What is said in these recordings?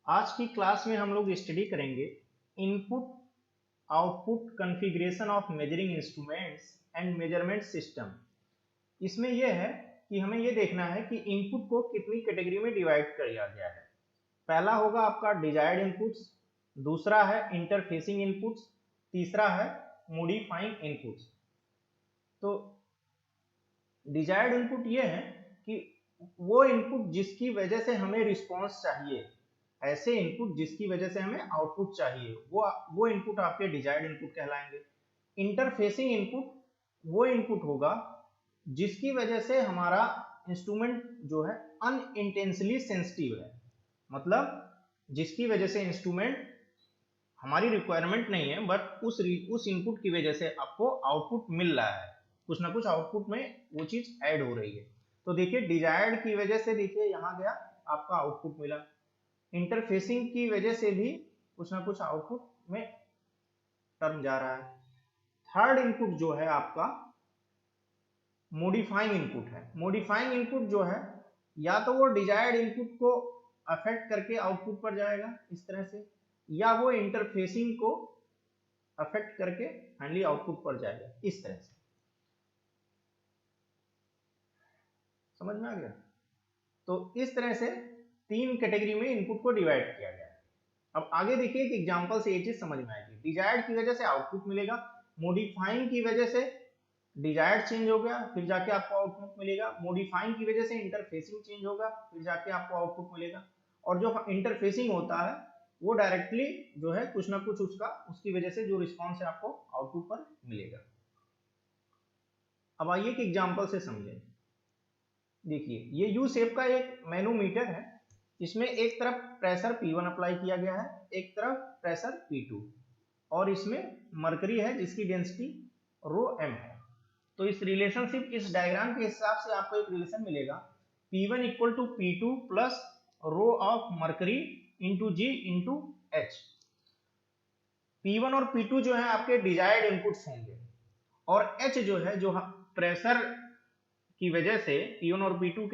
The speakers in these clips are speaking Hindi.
आज की क्लास में हम लोग स्टडी करेंगे input output configuration of measuring instruments and measurement system. इसमें यह है कि हमें यह देखना है कि इनपुट को कितनी कैटेगरी में डिवाइड किया गया है। पहला होगा आपका डिजायर्ड इनपुट्स, दूसरा है इंटरफेसिंग इनपुट्स, तीसरा है मॉडिफाइंग इनपुट्स। तो डिजायर्ड इनपुट ये है कि वो इनपुट जिसकी वजह से हमें रिस्पॉन्स चाहिए, ऐसे इनपुट जिसकी वजह से हमें आउटपुट चाहिए, वो इनपुट आपके डिजायर्ड इनपुट कहलाएंगे। इंटरफेसिंग इनपुट वो इनपुट होगा जिसकी वजह से हमारा इंस्ट्रूमेंट जो है अनइंटेंशनली सेंसिटिव है, मतलब जिसकी वजह से इंस्ट्रूमेंट हमारी रिक्वायरमेंट नहीं है बट उस इनपुट की वजह से आपको आउटपुट मिल रहा है, कुछ ना कुछ आउटपुट में वो चीज ऐड हो रही है। तो देखिए डिजायर्ड की वजह से देखिए यहाँ गया आपका आउटपुट मिला, इंटरफेसिंग की वजह से भी कुछ ना कुछ आउटपुट में टर्म जा रहा है। थर्ड इनपुट जो है आपका मॉडिफाइंग इनपुट है। मॉडिफाइंग इनपुट जो है या तो वो डिजायर्ड इनपुट को अफेक्ट करके आउटपुट पर जाएगा इस तरह से, या वो इंटरफेसिंग को अफेक्ट करके फाइनली आउटपुट पर जाएगा इस तरह से। समझ में आ गया? तो इस तरह से तीन कैटेगरी में इनपुट को डिवाइड किया गया है। अब आगे देखिए एक एग्जांपल से ये चीज समझ में आएगी। डिजायर्ड की वजह से आउटपुट मिलेगा, मॉडिफाइंग की वजह से डिजायर्ड चेंज हो गया फिर जाके आपको आउटपुट मिलेगा, मॉडिफाइंग की वजह से इंटरफेसिंग चेंज होगा फिर जाके आपको आउटपुट मिलेगा, और जो इंटरफेसिंग होता है वो डायरेक्टली जो है कुछ ना कुछ उसकी वजह से जो रिस्पॉन्स है आपको आउटपुट पर मिलेगा। अब आइए कि एग्जांपल से समझें। देखिए ये यू शेप का एक मैनोमीटर है, इसमें एक तरफ प्रेशर P1 अप्लाई किया गया है, एक तरफ प्रेशर P2, और इसमें मरकरी है जिसकी डेंसिटी ρm है। तो इस रिलेशनशिप, इस डायग्राम के हिसाब से आपको एक रिलेशन मिलेगा P1 equal to P2 plus rho of mercury into G into H। P1 और P2 जो है आपके डिजायर्ड इनपुट्स होंगे, और H जो है जो प्रेशर की वजह से P1 और P2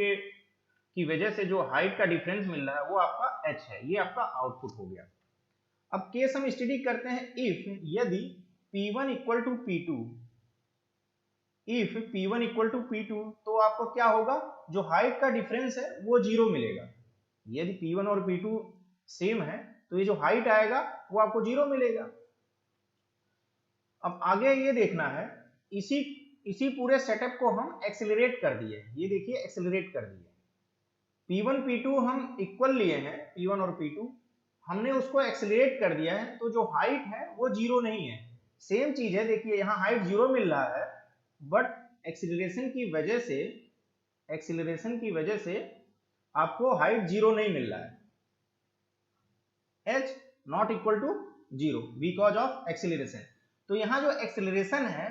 की वजह से जो हाइट का डिफरेंस मिल रहा है वो आपका H है, ये आपका आउटपुट हो गया। अब केस हम स्टडी करते हैं इफ यदि P1 equal to P2, if P1 equal to P2 तो आपको क्या होगा, जो हाइट का डिफरेंस है वो 0 मिलेगा। यदि P1 और P2 सेम है तो ये जो हाइट आएगा वो आपको 0 मिलेगा। अब आगे ये देखना है, इसी पूरे सेटअप को हम एक्सेलरेट कर दिए, ये देखिए एक्सेलरेट कर दिए। P1 P2 हम इक्वल लिए हैं, P1 और P2 हमने उसको एक्सेलरेट कर दिया है, तो जो हाइट है वो 0 नहीं है, सेम चीज है। देखिए यहाँ हाइट 0 मिल रहा है बट एक्सेलरेशन की वजह से आपको हाइट 0 नहीं मिल रहा है, h not equal to 0 because of acceleration. तो यहाँ जो एक्सेलरेशन है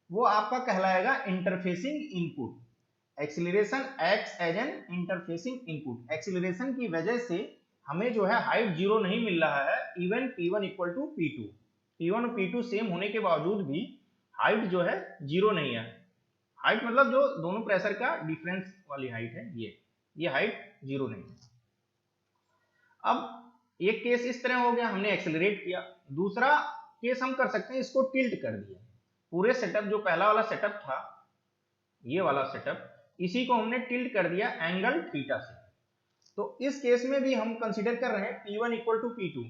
वो आपका कहलाएगा interfacing input. Acceleration acts as an interfacing input. Acceleration की वजह से हमें जो है हाइट 0 नहीं मिल रहा है, even P1 equal to P2, P1 और P2 सेम होने के बावजूद भी हाइट जो है 0 नहीं है। हाइट मतलब जो दोनों प्रेशर का डिफरेंस वाली हाइट है, ये हाइट 0 नहीं है। अब एक केस इस तरह हो गया, हमने एक्सेलरेट किया। दूसरा केस हम कर सकते हैं, इसको टिल्ट कर दिया। पूरे सेटअप जो पहला वाला सेटअप था, ये वाला सेटअप, इसी को हमने टिल्ट कर दिया एंगल थीटा से। तो इस केस में भी हम कंसीडर कर रहे हैं P1 इक्वल टू P2।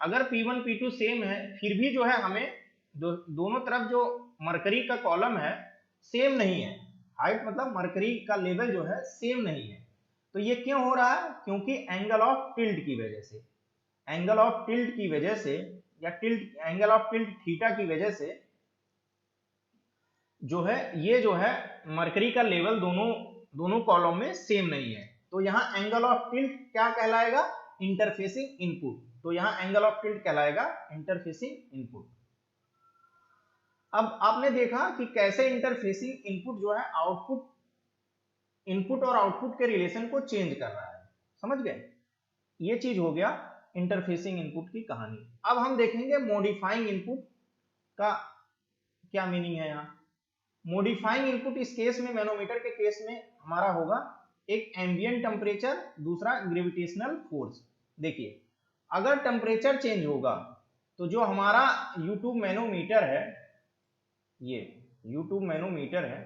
अगर P1 P2 सेम है फिर भी जो है हमें दोनों तरफ जो मरकरी का कॉलम है सेम नहीं है, हाइट मतलब मरकरी का लेवल जो है सेम नहीं है। तो ये क्यों हो रहा है? क्योंकि एंगल ऑफ टिल्ट की वजह से, एंगल ऑफ टिल्ट की वजह से या एंगल ऑफ टिल्ट थीटा की वजह से जो है ये जो है मरकरी का लेवल दोनों कॉलम में सेम नहीं है। तो यहाँ एंगल ऑफ टिल्ट क्या कहलाएगा? Interfacing input. तो यहाँ एंगल ऑफ टिल्ट कहलाएगा इंटरफेसिंग इनपुट। अब आपने देखा कि कैसे इंटरफेसिंग इनपुट जो है इनपुट और आउटपुट के रिलेशन को चेंज कर रहा है। समझ गए? ये चीज हो गया इंटरफेसिंग इनपुट की कहानी। अब हम देखेंगे मॉडिफाइंग इनपुट का क्या मीनिंग है। यहाँ मॉडिफाइंग इनपुट इस केस में, मैनोमीटर के केस में हमारा होगा एक एम्बिएंट टेम्परेचर, दूसरा ग्रेविटेशनल फोर्स। देखिए अगर टेम्परेचर चेंज होगा तो जो हमारा U2 मैनोमीटर है, ये U2 मैनोमीटर है,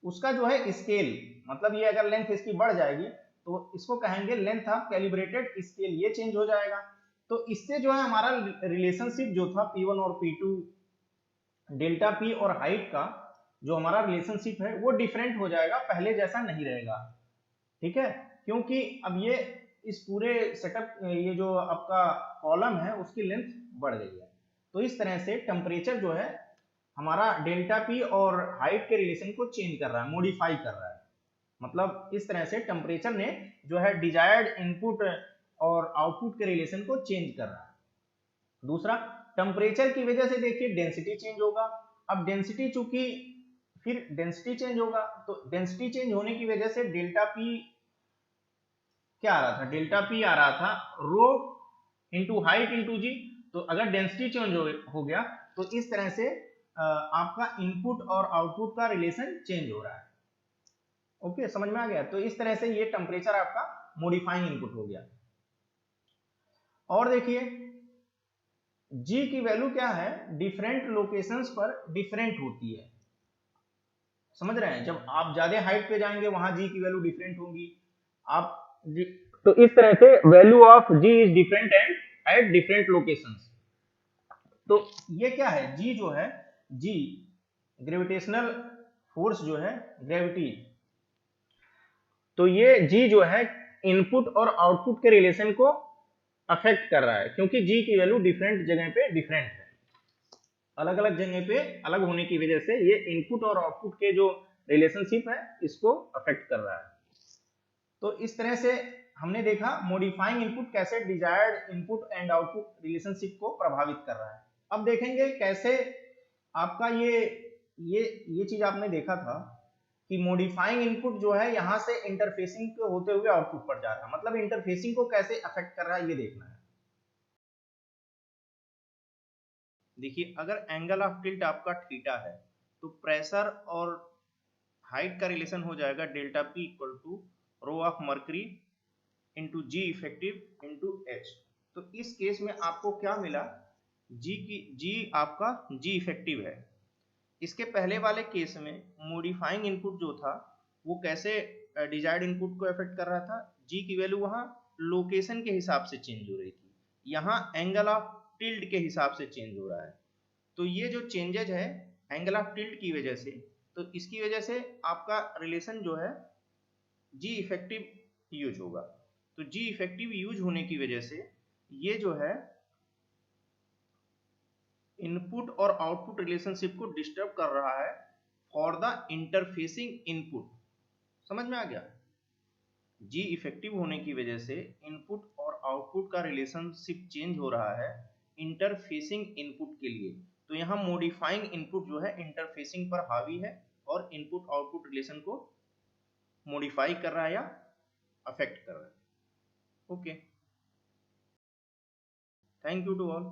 उसका जो है स्केल, मतलब ये अगर लेंथ इसकी बढ़ जाएगी तो इसको कहेंगे लेंथ ऑफ कैलिब्रेटेड स्केल, ये चेंज हो जाएगा। तो इससे जो है हमारा रिलेशनशिप जो था P1 और P2, डेल्टा P और हाइट का जो हमारा रिलेशनशिप है वो डिफरेंट हो जाएगा, पहले जैसा नहीं रहेगा। ठीक है, क्योंकि अब ये इस पूरे सेटअप, ये जो आपका कॉलम है उसकी लेंथ बढ़ गई है। तो इस तरह से टेम्परेचर जो है हमारा डेल्टा P और हाइट के रिलेशन को चेंज कर रहा है, मॉडिफाई कर रहा है। मतलब इस तरह से टेम्परेचर ने जो है डिजायर्ड इनपुट और आउटपुट के रिलेशन को चेंज कर रहा है। दूसरा, टेम्परेचर की वजह से देखिए डेंसिटी चेंज होगा। अब डेंसिटी चूंकि फिर डेंसिटी चेंज होगा, तो डेंसिटी चेंज होने की वजह से डेल्टा P क्या आ रहा था, डेल्टा P आ रहा था रो इंटू हाइट इंटू जी। तो अगर डेंसिटी चेंज हो गया तो इस तरह से आपका इनपुट और आउटपुट का रिलेशन चेंज हो रहा है। ओके, समझ में आ गया। तो इस तरह से ये टेम्परेचर आपका मॉडिफाइंग इनपुट हो गया। और देखिए जी की वैल्यू क्या है, डिफरेंट लोकेशंस पर डिफरेंट होती है। समझ रहे हैं, जब आप ज्यादा हाइट पे जाएंगे वहां जी की वैल्यू डिफरेंट होगी। आप तो इस तरह से value of G is different and at different locations. तो ये क्या है, जी जो है, जी ग्रेविटेशनल फोर्स जो है, ग्रेविटी, तो ये जी जो है इनपुट और आउटपुट के रिलेशन को अफेक्ट कर रहा है, क्योंकि जी की वैल्यू डिफरेंट जगह पे डिफरेंट है, अलग अलग जगह पे अलग होने की वजह से ये इनपुट और आउटपुट के जो रिलेशनशिप है इसको अफेक्ट कर रहा है। तो इस तरह से हमने देखा मॉडिफाइंग इनपुट कैसे desired input and output relationship को प्रभावित कर रहा है। अब देखेंगे कैसे आपका ये चीज आपने देखा था कि मॉडिफाइंग इनपुट जो है यहां से इंटरफेसिंग के होते हुए आउटपुट पर जा रहा है, मतलब इंटरफेसिंग को कैसे अफेक्ट कर रहा है ये देखना है। देखिए अगर एंगल ऑफ टिल्ट आपका थीटा है तो प्रेशर और हाइट का रिलेशन हो जाएगा delta P equal to rho of mercury into g effective into h. तो इस केस में आपको क्या मिला, जी आपका जी इफेक्टिव है। इसके पहले वाले केस में मॉडिफाइंग इनपुट जो था वो कैसे डिजायर्ड इनपुट को अफेक्ट कर रहा था, जी की वैल्यू वहां लोकेशन के हिसाब से चेंज हो रही थी, यहाँ एंगल ऑफ टिल्ट के हिसाब से चेंज हो रहा है। तो ये जो चेंजेज है एंगल ऑफ टिल्ट की वजह से, तो इसकी वजह से आपका रिलेशन जो है जी इफेक्टिव यूज होगा। तो जी इफेक्टिव यूज होने की वजह से ये जो है इनपुट और आउटपुट रिलेशनशिप को डिस्टर्ब कर रहा है फॉर द इंटरफेसिंग इनपुट। समझ में आ गया, जी इफेक्टिव होने की वजह से इनपुट और आउटपुट का रिलेशनशिप चेंज हो रहा है इंटरफेसिंग इनपुट के लिए। तो यहाँ मॉडिफाइंग इनपुट जो है इंटरफेसिंग पर हावी है और इनपुट आउटपुट रिलेशन को मॉडिफाई कर रहा है या अफेक्ट कर रहा है। Okay, thank you to all.